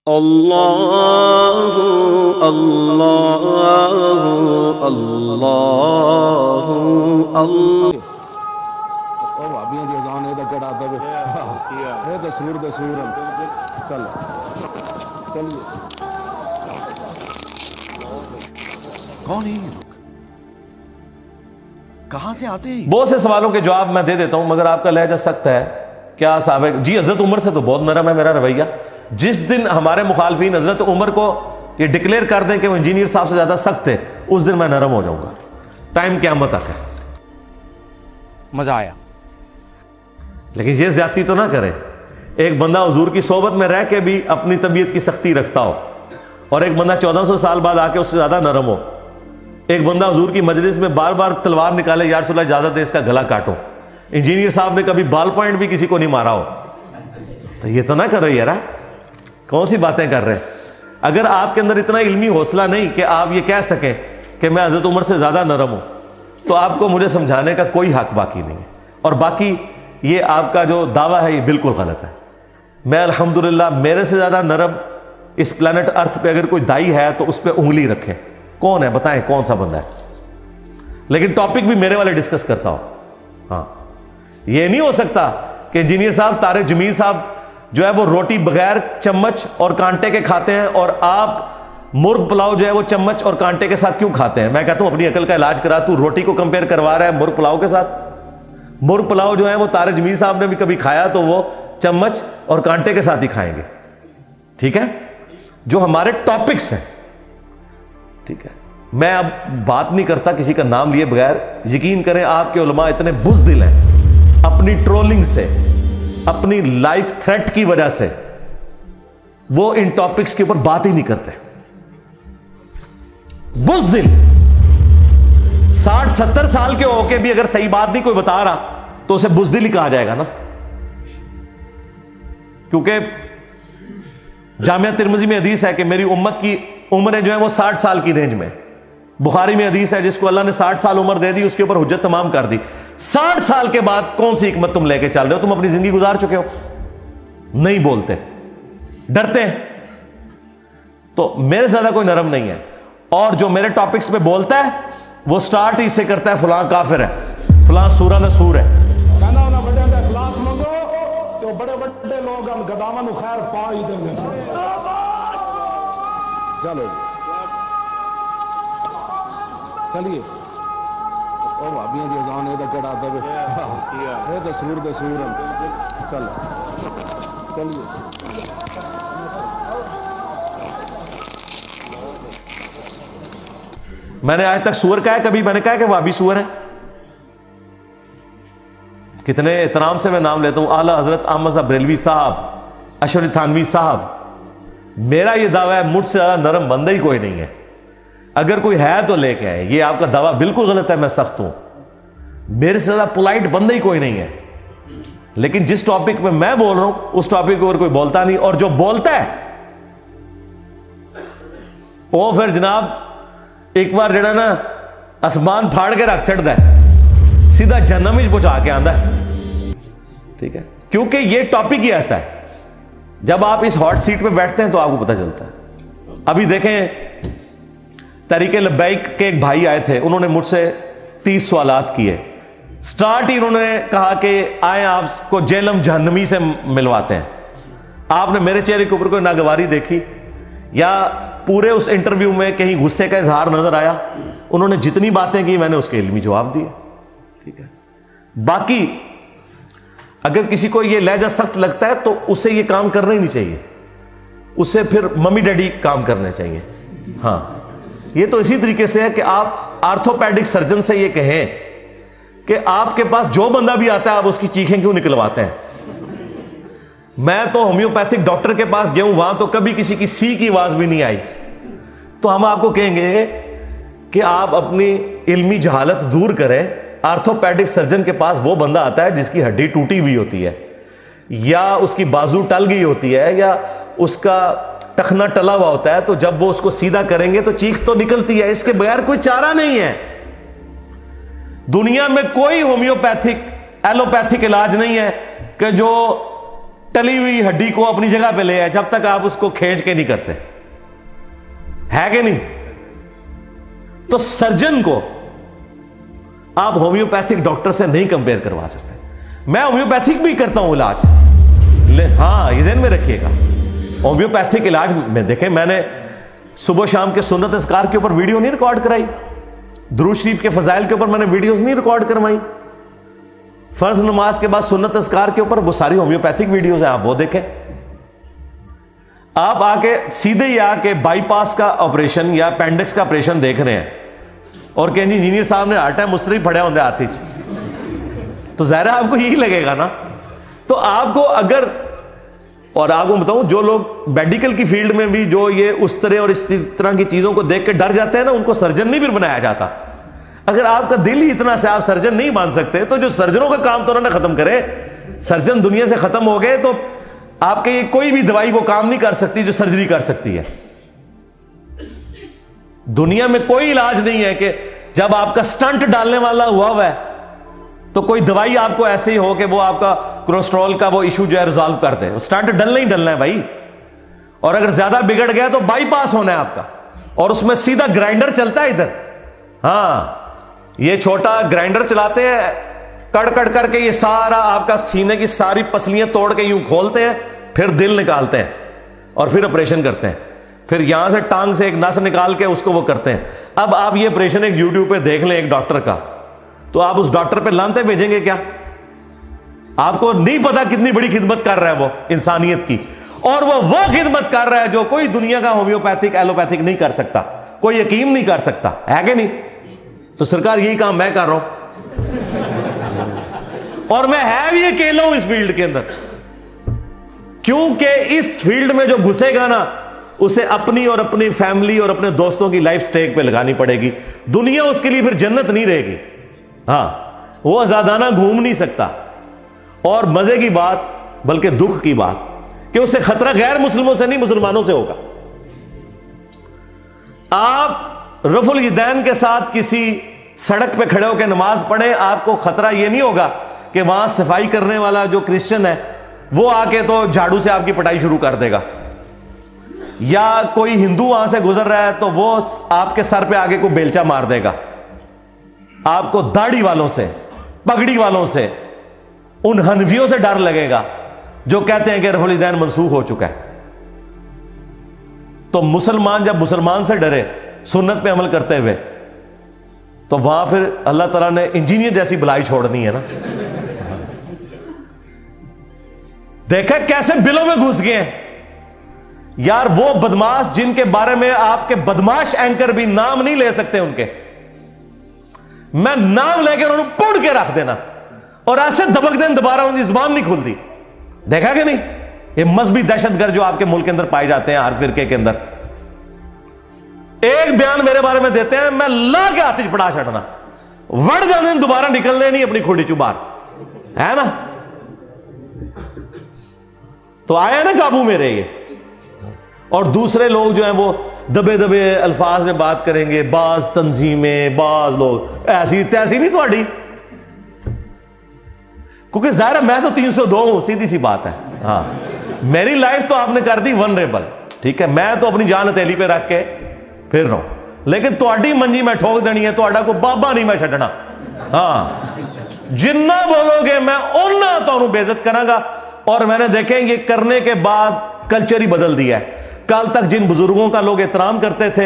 अल्लाहु अल्लाहु अल्लाहु अल्लाह। भाभियां दी अजान ए कड़ा दे ये तो सूर दे सूर चल चलिए। कौन है ये लोग, कहां से आते हैं? बहुत से सवालों के जवाब मैं दे देता हूं, मगर आपका लहजा सख्त है। क्या साहब जी, हजरत उमर से तो बहुत नरम है मेरा रवैया। जिस दिन हमारे मुखालफीन हजरत उमर को ये डिक्लेयर कर दें कि वो इंजीनियर साहब से ज्यादा सख्त है, उस दिन मैं नरम हो जाऊंगा। टाइम क़यामत तक है। मजा आया, लेकिन ये ज्यादती तो ना करें। एक बंदा हुजूर की सोबत में रह के भी अपनी तबीयत की सख्ती रखता हो, और एक बंदा 1400 साल बाद आके उससे ज्यादा नरम हो। एक बंदा हुजूर की मजलिस में बार बार तलवार निकाले, यार रसूलल्लाह इजाजत है इसका गला काटो। इंजीनियर साहब ने कभी बाल पॉइंट भी किसी को नहीं मारा हो, तो ये तो ना करो यार, कौन सी बातें कर रहे हैं। अगर आपके अंदर इतना इल्मी हौसला नहीं कि आप ये कह सकें कि मैं हजरत उमर से ज्यादा नरम हूं, तो आपको मुझे समझाने का कोई हक बाकी नहीं है। और बाकी ये आपका जो दावा है ये बिल्कुल गलत है। मैं अल्हम्दुलिल्लाह मेरे से ज्यादा नरम इस प्लेनेट अर्थ पे अगर कोई दाई है तो उस पर उंगली रखें। कौन है बताएं, कौन सा बंदा है। लेकिन टॉपिक भी मेरे वाले डिस्कस करता हो। हाँ, ये नहीं हो सकता कि इंजीनियर साहब तारिक जमील साहब जो है वो रोटी बगैर चम्मच और कांटे के खाते हैं, और आप मुर्ग पुलाव जो है वो चम्मच और कांटे के साथ क्यों खाते हैं। मैं कहता हूं अपनी अकल का इलाज करा, तू रोटी को कंपेयर करवा रहा है मुर्ग पुलाव के साथ। मुर्ग पुलाव जो है वो तारिक जमील साहब ने भी कभी खाया तो वो चम्मच और कांटे के साथ ही खाएंगे। ठीक है, जो हमारे टॉपिक्स हैं। ठीक है, मैं अब बात नहीं करता किसी का नाम लिए बगैर। यकीन करें आपके उलमा इतने बुज़दिल हैं, अपनी ट्रोलिंग से, अपनी लाइफ थ्रेट की वजह से वो इन टॉपिक्स के ऊपर बात ही नहीं करते। बुज़दिल 60-70 साल के होके भी अगर सही बात नहीं कोई बता रहा तो उसे बुज़दिल ही कहा जाएगा ना। क्योंकि जामिया तिरमिज़ी में हदीस है कि मेरी उम्मत की उम्रें जो है वो 60 साल की रेंज में। बुखारी में हदीस है जिसको अल्लाह ने 60 साल उम्र दे दी उसके ऊपर हुज्जत तमाम कर दी। 60 साल के बाद कौन सी हिकमत तुम लेके चल रहे हो? तुम अपनी जिंदगी गुजार चुके हो, नहीं बोलते, डरते हैं। तो मेरे से ज्यादा कोई नरम नहीं है। और जो मेरे टॉपिक्स पे बोलता है वो स्टार्ट ही से करता है फलां काफिर है, फलां सूरा दा सूर है। कहना ना बड़े का इखलास मंगो तो बड़े बड़े लोग हम गदावां नु खैर पा ही देंगे। चलो चलिए। और भाभियां दी अजान ए कड़ा दे ये तो सूर दे सूर चल चलिए। मैंने आज तक सूअर कहा है कभी? मैंने कहा कि वाबी सूअर है? कितने एहतराम से मैं नाम लेता हूं, आला हजरत अहमद साहब बरेलवी साहब, अशरफ थानवी साहब। मेरा यह दावा है मुझसे ज्यादा नरम बंदा ही कोई नहीं है। अगर कोई है तो लेके आए। ये आपका दावा बिल्कुल गलत है, मैं सख्त हूं। मेरे से ज्यादा पोलाइट बंदा ही कोई नहीं है। लेकिन जिस टॉपिक पे मैं बोल रहा हूं उस टॉपिक के ऊपर कोई बोलता नहीं, और जो बोलता है वो फिर जनाब एक बार जड़ा ना आसमान फाड़ के रख छड़ता है, सीधा जन्नम ही पहुंचा के आंदा है। ठीक है, क्योंकि ये टॉपिक ही ऐसा है। जब आप इस हॉट सीट पे बैठते हैं तो आपको पता चलता है। अभी देखें, तरीके लब्बैक के एक भाई आए थे, उन्होंने मुझसे 30 सवालात किए। स्टार्ट ही उन्होंने कहा कि आए आपको जेलम जहन्नमी से मिलवाते हैं। आपने मेरे चेहरे के ऊपर कोई नागवारी देखी या पूरे उस इंटरव्यू में कहीं गुस्से का इजहार नजर आया? उन्होंने जितनी बातें की मैंने उसके इल्मी जवाब दिए। ठीक है, बाकी अगर किसी को यह लहजा सख्त लगता है तो उसे यह काम करना ही नहीं चाहिए, उसे फिर मम्मी डैडी काम करने चाहिए। हाँ, ये तो इसी तरीके से है कि आप आर्थोपेडिक सर्जन से ये कहें कि आपके पास जो बंदा भी आता है आप उसकी चीखें क्यों निकलवाते हैं। मैं तो होम्योपैथिक डॉक्टर के पास गया हूं, वहां तो कभी किसी की सी की आवाज भी नहीं आई। तो हम आपको कहेंगे कि आप अपनी इल्मी जहालत दूर करें। आर्थोपेडिक सर्जन के पास वो बंदा आता है जिसकी हड्डी टूटी हुई होती है, या उसकी बाजू टल गई होती है, या उसका टखना टला हुआ होता है। तो जब वो उसको सीधा करेंगे तो चीख तो निकलती है, इसके बगैर कोई चारा नहीं है। दुनिया में कोई होम्योपैथिक एलोपैथिक इलाज नहीं है कि जो टली हुई हड्डी को अपनी जगह पे ले आए जब तक आप उसको खींच के नहीं करते, है कि नहीं? तो सर्जन को आप होम्योपैथिक डॉक्टर से नहीं कंपेयर करवा सकते। मैं होम्योपैथिक भी करता हूं इलाज, हाँ ये ज़हन में रखिएगा। होम्योपैथिक इलाज में देखें, मैंने सुबह शाम के सुन्नत अज़कार के ऊपर वीडियो नहीं रिकॉर्ड कराई, दुरूद शरीफ के फजाइल के ऊपर मैंने वीडियोस नहीं रिकॉर्ड करवाई, फर्ज नमाज के बाद सुन्नत अज़कार के ऊपर वो सारी होम्योपैथिक वीडियोस हैं, आप वो देखें। आप आके सीधे ही आके बाईपास का ऑपरेशन या अपेंडिक्स का ऑपरेशन देख रहे हैं और कहें इंजीनियर साहब ने हर टाइम मुस्तरी फड़े होंगे हाथ ही, तो ज़ाहिर है आपको यही लगेगा ना। तो आपको अगर, और आपको बताऊं, जो लोग मेडिकल की फील्ड में भी जो ये उस तरह और इस तरह की चीजों को देख के डर जाते हैं ना, उनको सर्जन नहीं फिर बनाया जाता। अगर आपका दिल ही इतना से आप सर्जन नहीं बन सकते, तो जो सर्जनों का काम तो ना खत्म करे। सर्जन दुनिया से खत्म हो गए तो आपके ये कोई भी दवाई वो काम नहीं कर सकती जो सर्जरी कर सकती है। दुनिया में कोई इलाज नहीं है कि जब आपका स्टंट डालने वाला हुआ है तो कोई दवाई आपको ऐसे ही हो कि वो आपका कोलेस्ट्रॉल का वो इशू जो है रिजॉल्व कर दे। स्टंट डलना ही डलना है भाई, और अगर ज्यादा बिगड़ गया तो बाईपास होना है आपका, और उसमें सीधा ग्राइंडर चलता है इधर। हाँ, ये छोटा ग्राइंडर चलाते हैं, कड़ कड़ करके ये सारा आपका सीने की सारी पसलियां तोड़ के यूं खोलते हैं, फिर दिल निकालते हैं और फिर ऑपरेशन करते हैं, फिर यहां से टांग से एक नस निकाल के उसको वो करते हैं। अब आप ये ऑपरेशन एक यूट्यूब पे देख लें एक डॉक्टर का, तो आप उस डॉक्टर पे लानते भेजेंगे क्या? आपको नहीं पता कितनी बड़ी खिदमत कर रहा है वो इंसानियत की, और वो खिदमत कर रहा है जो कोई दुनिया का होम्योपैथिक एलोपैथिक नहीं कर सकता, कोई यकीन नहीं कर सकता, है कि नहीं? तो सरकार यही काम मैं कर रहा हूं, और मैं है भी अकेला हूं इस फील्ड के अंदर, क्योंकि इस फील्ड में जो घुसेगा ना उसे अपनी और अपनी फैमिली और अपने दोस्तों की लाइफ स्टेक पे लगानी पड़ेगी। दुनिया उसके लिए फिर जन्नत नहीं रहेगी। हाँ, वो आजादाना घूम नहीं सकता। और मजे की बात, बल्कि दुख की बात, कि उससे खतरा गैर मुस्लिमों से नहीं, मुसलमानों से होगा। आप रफुल यदैन के साथ किसी सड़क पे खड़े होकर नमाज पढ़े, आपको खतरा यह नहीं होगा कि वहां सफाई करने वाला जो क्रिश्चियन है वो आके तो झाड़ू से आपकी पिटाई शुरू कर देगा, या कोई हिंदू वहां से गुजर रहा है तो वो आपके सर पे आगे को बेलचा मार देगा। आपको दाढ़ी वालों से, पगड़ी वालों से, उन हनफियों से डर लगेगा जो कहते हैं कि रफुल यदैन मनसूख हो चुका है। तो मुसलमान जब मुसलमान से डरे सुन्नत पे अमल करते हुए, तो वहां फिर अल्लाह ताला ने इंजीनियर जैसी भलाई छोड़नी है ना। देखा कैसे बिलों में घुस गए हैं यार वो बदमाश, जिनके बारे में आपके बदमाश एंकर भी नाम नहीं ले सकते उनके। मैं नाम लेकर उन्होंने पुड़ के रख देना और ऐसे दबक देना, दोबारा उनकी जुबान नहीं खुलती। देखा कि नहीं? ये मजहबी दहशतगर्द जो आपके मुल्क के अंदर पाए जाते हैं, हर फिरके के अंदर, एक बयान मेरे बारे में देते हैं, मैं ला के हाथी पड़ा छड़ना, वड़ जाने, दोबारा निकलने नहीं अपनी खुड़ी चुबार, है ना? तो आया ना काबू में रहिए। और दूसरे लोग जो हैं वो दबे दबे अल्फाज में बात करेंगे, बाज तंजीमें, बाज लोग ऐसी तैसी नहीं थोड़ी, क्योंकि जाहिर है मैं तो 302 हूं, सीधी सी बात है। हाँ, मेरी लाइफ तो आपने कर दी वनरेबल, ठीक है, मैं तो अपनी जान हथेली पे रख के फिर रहा हूं, लेकिन थोड़ी मंजी मैं ठोक देनी है, थोड़ा को बाबा नहीं मैं छड़ना। हाँ, जिन्ना बोलोगे मैं उन्ना तो बेइज्जत करांगा। और मैंने देखे ये करने के बाद कल्चर ही बदल दिया है। कल तक जिन बुजुर्गों का लोग एहतराम करते थे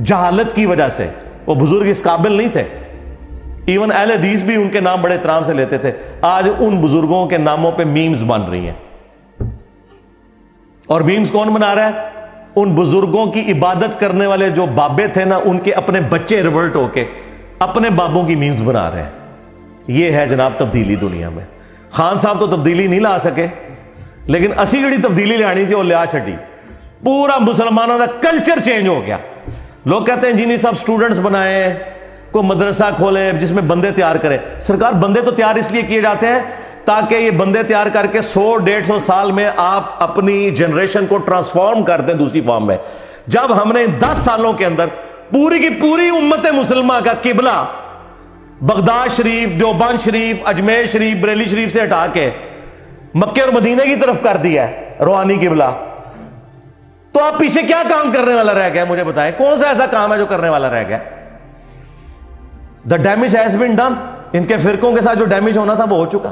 जहालत की वजह से, वो बुजुर्ग इस काबिल नहीं थे, इवन अहले हदीस भी उनके नाम बड़े एहतराम से लेते थे। आज उन बुजुर्गों के नामों पे मीम्स बन रही हैं, और मीम्स कौन बना रहा है? उन बुजुर्गों की इबादत करने वाले जो बाबे थे ना, उनके अपने बच्चे रिवर्ट होके अपने बाबों की मीम्स बना रहे हैं। यह है जनाब तब्दीली दुनिया में। खान साहब तो तब्दीली नहीं ला सके, लेकिन असी जी तब्दीली लानी थी वो लिया छड़ी। पूरा मुसलमानों का कल्चर चेंज हो गया। लोग कहते हैं इंजीनियर साहब स्टूडेंट्स बनाए, कोई मदरसा खोले जिसमें बंदे तैयार करें। सरकार, बंदे तो तैयार इसलिए किए जाते हैं ताकि ये बंदे तैयार करके 100-150 साल में आप अपनी जनरेशन को ट्रांसफॉर्म कर दें दूसरी फॉर्म में। जब हमने 10 सालों के अंदर पूरी की पूरी उम्मत मुसलमान का किबला बगदाद शरीफ, देवबंद शरीफ, अजमेर शरीफ, बरेली शरीफ से हटा के मक्के और मदीने की तरफ कर दिया है रूहानी किबला, तो आप पीछे क्या काम करने वाला रह गया? मुझे बताएं, कौन सा ऐसा काम है जो करने वाला रह गया? The damage has been done. इनके फिरकों के साथ जो डैमेज होना था वो हो चुका।